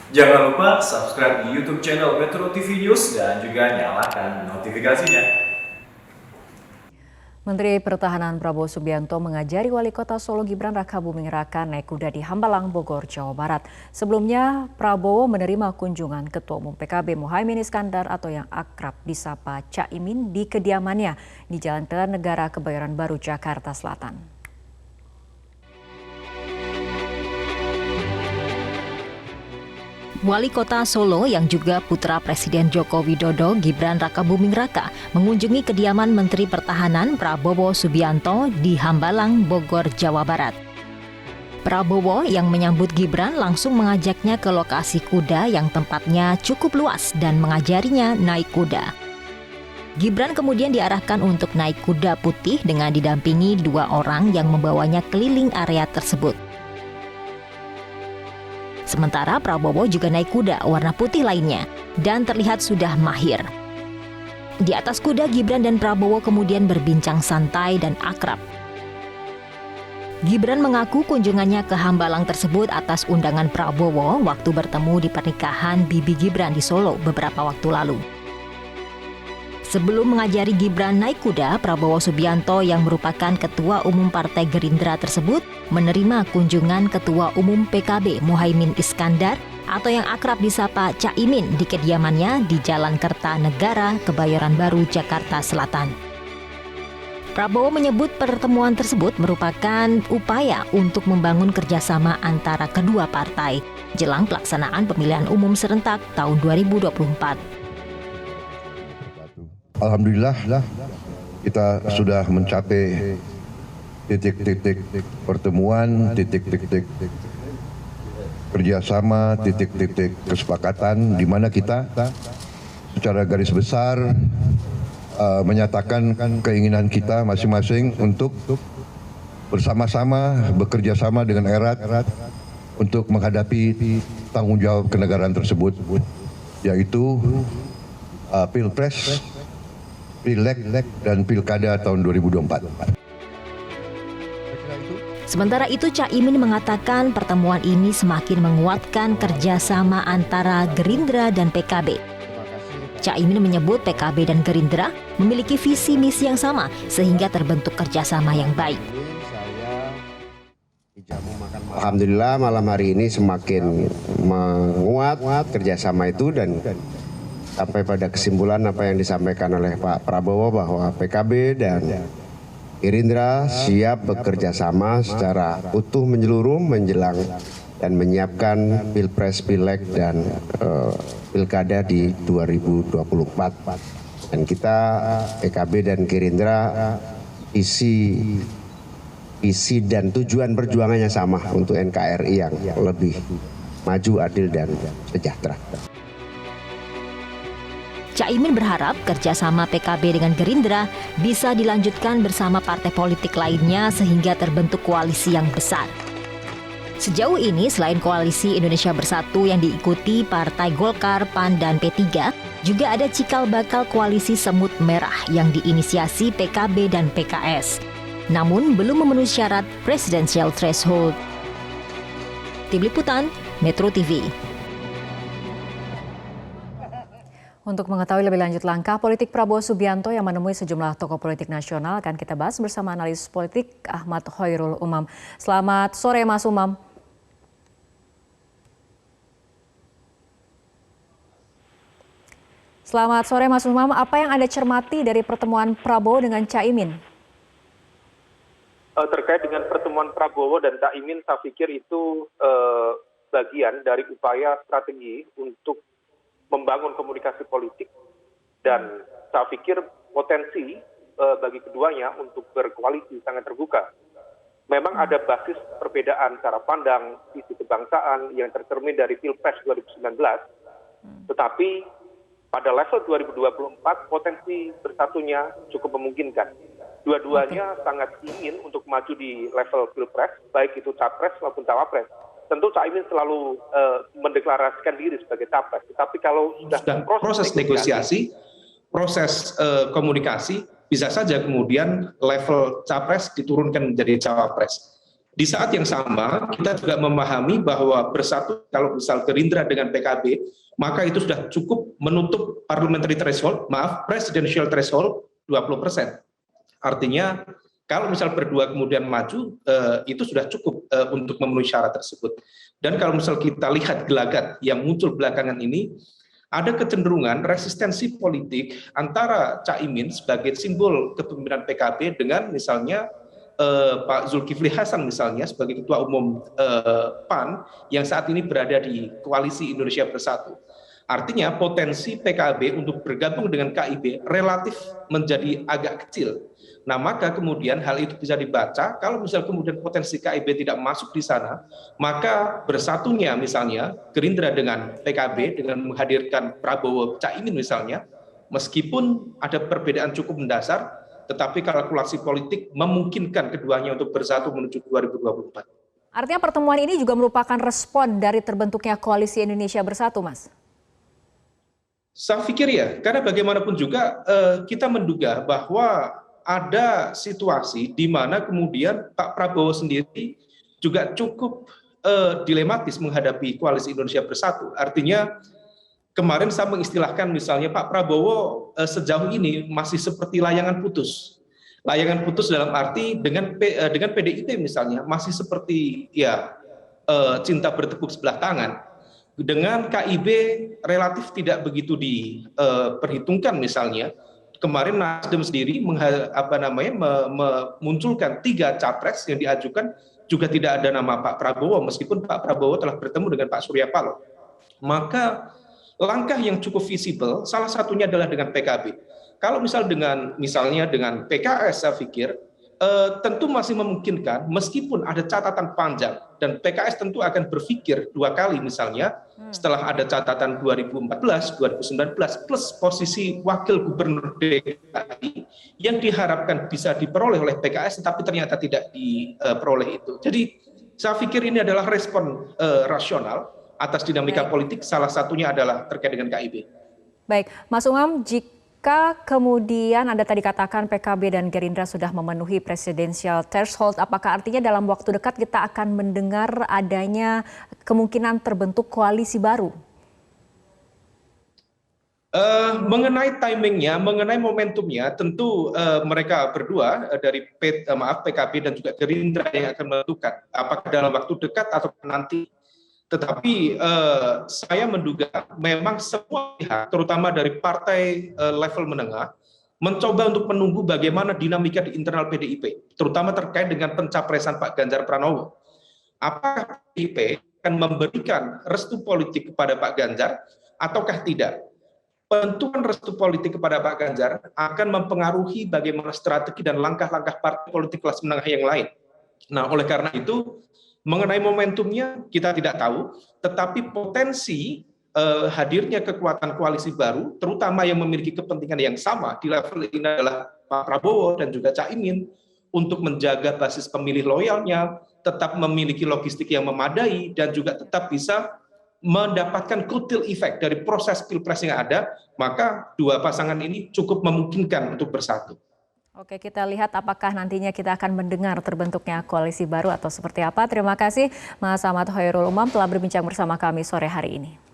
Jangan lupa subscribe di YouTube channel Metro TV News dan juga nyalakan notifikasinya. Menteri Pertahanan Prabowo Subianto mengajari Wali Kota Solo Gibran Rakabuming Raka naik kuda di Hambalang, Bogor, Jawa Barat. Sebelumnya, Prabowo menerima kunjungan Ketua Umum PKB Muhaimin Iskandar atau yang akrab disapa Cak Imin di kediamannya di Jalan Kertanegara, Kebayoran Baru, Jakarta Selatan. Wali Kota Solo yang juga putra Presiden Joko Widodo, Gibran Rakabuming Raka, mengunjungi kediaman Menteri Pertahanan Prabowo Subianto di Hambalang, Bogor, Jawa Barat. Prabowo yang menyambut Gibran langsung mengajaknya ke lokasi kuda yang tempatnya cukup luas dan mengajarinya naik kuda. Gibran kemudian diarahkan untuk naik kuda putih dengan didampingi 2 orang yang membawanya keliling area tersebut. Sementara Prabowo juga naik kuda warna putih lainnya dan terlihat sudah mahir. Di atas kuda, Gibran dan Prabowo kemudian berbincang santai dan akrab. Gibran mengaku kunjungannya ke Hambalang tersebut atas undangan Prabowo waktu bertemu di pernikahan Bibi Gibran di Solo beberapa waktu lalu. Sebelum mengajari Gibran naik kuda, Prabowo Subianto yang merupakan Ketua Umum Partai Gerindra tersebut menerima kunjungan Ketua Umum PKB Muhaimin Iskandar atau yang akrab disapa Cak Imin di kediamannya di Jalan Kertanegara, Kebayoran Baru, Jakarta Selatan. Prabowo menyebut pertemuan tersebut merupakan upaya untuk membangun kerjasama antara kedua partai jelang pelaksanaan pemilihan umum serentak tahun 2024. Alhamdulillah kita sudah mencapai titik-titik pertemuan, titik-titik kerjasama, titik-titik kesepakatan di mana kita secara garis besar menyatakan keinginan kita masing-masing untuk bersama-sama bekerja sama dengan erat untuk menghadapi tanggung jawab kenegaraan tersebut, yaitu Pilpres, Pileg dan Pilkada tahun 2024. Sementara itu, Cak Imin mengatakan pertemuan ini semakin menguatkan kerjasama antara Gerindra dan PKB. Cak Imin menyebut PKB dan Gerindra memiliki visi misi yang sama sehingga terbentuk kerjasama yang baik. Alhamdulillah malam hari ini semakin menguat kerjasama itu dan sampai pada kesimpulan apa yang disampaikan oleh Pak Prabowo bahwa PKB dan Gerindra siap bekerja sama secara utuh menyeluruh menjelang dan menyiapkan Pilpres, Pileg dan Pilkada di 2024. Dan kita PKB dan Gerindra isi dan tujuan perjuangannya sama untuk NKRI yang lebih maju, adil dan sejahtera. Cak Imin berharap kerjasama PKB dengan Gerindra bisa dilanjutkan bersama partai politik lainnya sehingga terbentuk koalisi yang besar. Sejauh ini selain koalisi Indonesia Bersatu yang diikuti Partai Golkar, PAN, dan P3, juga ada cikal bakal koalisi Semut Merah yang diinisiasi PKB dan PKS. Namun belum memenuhi syarat presidential threshold. Tim Liputan, Metro TV. Untuk mengetahui lebih lanjut langkah politik Prabowo Subianto yang menemui sejumlah tokoh politik nasional akan kita bahas bersama analis politik Ahmad Hoirul Umam. Selamat sore Mas Umam. Selamat sore Mas Umam, apa yang Anda cermati dari pertemuan Prabowo dengan Cak Imin? Terkait dengan pertemuan Prabowo dan Cak Imin, saya pikir itu bagian dari upaya strategi untuk membangun komunikasi politik dan saya pikir potensi bagi keduanya untuk berkoalisi sangat terbuka. Memang ada basis perbedaan cara pandang, visi kebangsaan yang tercermin dari Pilpres 2019, tetapi pada level 2024 potensi bersatunya cukup memungkinkan. Dua-duanya sangat ingin untuk maju di level Pilpres, baik itu Capres maupun Cawapres. Tentu Cak Imin selalu mendeklarasikan diri sebagai capres. Tetapi kalau sudah proses negosiasi, proses komunikasi, bisa saja kemudian level capres diturunkan menjadi cawapres. Di saat yang sama, kita juga memahami bahwa bersatu kalau misal Gerindra dengan PKB, maka itu sudah cukup menutup parliamentary threshold, presidential threshold 20%. Artinya, kalau misal berdua kemudian maju, itu sudah cukup untuk memenuhi syarat tersebut. Dan kalau misal kita lihat gelagat yang muncul belakangan ini, ada kecenderungan resistensi politik antara Caimin sebagai simbol kepemimpinan PKB dengan misalnya Pak Zulkifli Hasan misalnya sebagai Ketua Umum PAN yang saat ini berada di Koalisi Indonesia Bersatu. Artinya potensi PKB untuk bergabung dengan KIB relatif menjadi agak kecil. Nah, maka kemudian hal itu bisa dibaca kalau misal kemudian potensi KIB tidak masuk di sana, maka bersatunya misalnya Gerindra dengan PKB dengan menghadirkan Prabowo Caimin misalnya, meskipun ada perbedaan cukup mendasar, tetapi kalkulasi politik memungkinkan keduanya untuk bersatu menuju 2024. Artinya pertemuan ini juga merupakan respon dari terbentuknya Koalisi Indonesia Bersatu, Mas? Saya pikir ya, karena bagaimanapun juga kita menduga bahwa ada situasi di mana kemudian Pak Prabowo sendiri juga cukup dilematis menghadapi Koalisi Indonesia Bersatu. Artinya kemarin saya mengistilahkan misalnya Pak Prabowo sejauh ini masih seperti layangan putus. Layangan putus dalam arti dengan PDIP misalnya masih seperti cinta bertepuk sebelah tangan. Dengan KIB relatif tidak begitu diperhitungkan misalnya. Kemarin Nasdem sendiri memunculkan 3 capres yang diajukan juga tidak ada nama Pak Prabowo meskipun Pak Prabowo telah bertemu dengan Pak Surya Paloh. Maka langkah yang cukup visible salah satunya adalah dengan PKB. Kalau misalnya dengan PKS saya pikir tentu masih memungkinkan meskipun ada catatan panjang dan PKS tentu akan berpikir 2 kali misalnya setelah ada catatan 2014, 2019 plus posisi wakil gubernur DKI yang diharapkan bisa diperoleh oleh PKS tetapi ternyata tidak diperoleh itu. Jadi saya pikir ini adalah respon rasional atas dinamika politik, salah satunya adalah terkait dengan KIB. Baik, Mas Umam, jika kemudian Anda tadi katakan PKB dan Gerindra sudah memenuhi presidensial threshold, apakah artinya dalam waktu dekat kita akan mendengar adanya kemungkinan terbentuk koalisi baru? Mengenai timingnya, mengenai momentumnya, tentu mereka berdua dari PKB dan juga Gerindra yang akan menentukan apakah dalam waktu dekat atau nanti. Tetapi saya menduga memang semua pihak, terutama dari partai level menengah, mencoba untuk menunggu bagaimana dinamika di internal PDIP, terutama terkait dengan pencapresan Pak Ganjar Pranowo. Apakah PDIP akan memberikan restu politik kepada Pak Ganjar ataukah tidak? Penentuan restu politik kepada Pak Ganjar akan mempengaruhi bagaimana strategi dan langkah-langkah partai politik kelas menengah yang lain. Nah, oleh karena itu, mengenai momentumnya kita tidak tahu, tetapi potensi hadirnya kekuatan koalisi baru, terutama yang memiliki kepentingan yang sama di level ini adalah Pak Prabowo dan juga Caimin, untuk menjaga basis pemilih loyalnya, tetap memiliki logistik yang memadai, dan juga tetap bisa mendapatkan kutil efek dari proses pilpres yang ada, maka 2 pasangan ini cukup memungkinkan untuk bersatu. Oke, kita lihat apakah nantinya kita akan mendengar terbentuknya koalisi baru atau seperti apa. Terima kasih Mas Ahmad Khairul Umam telah berbincang bersama kami sore hari ini.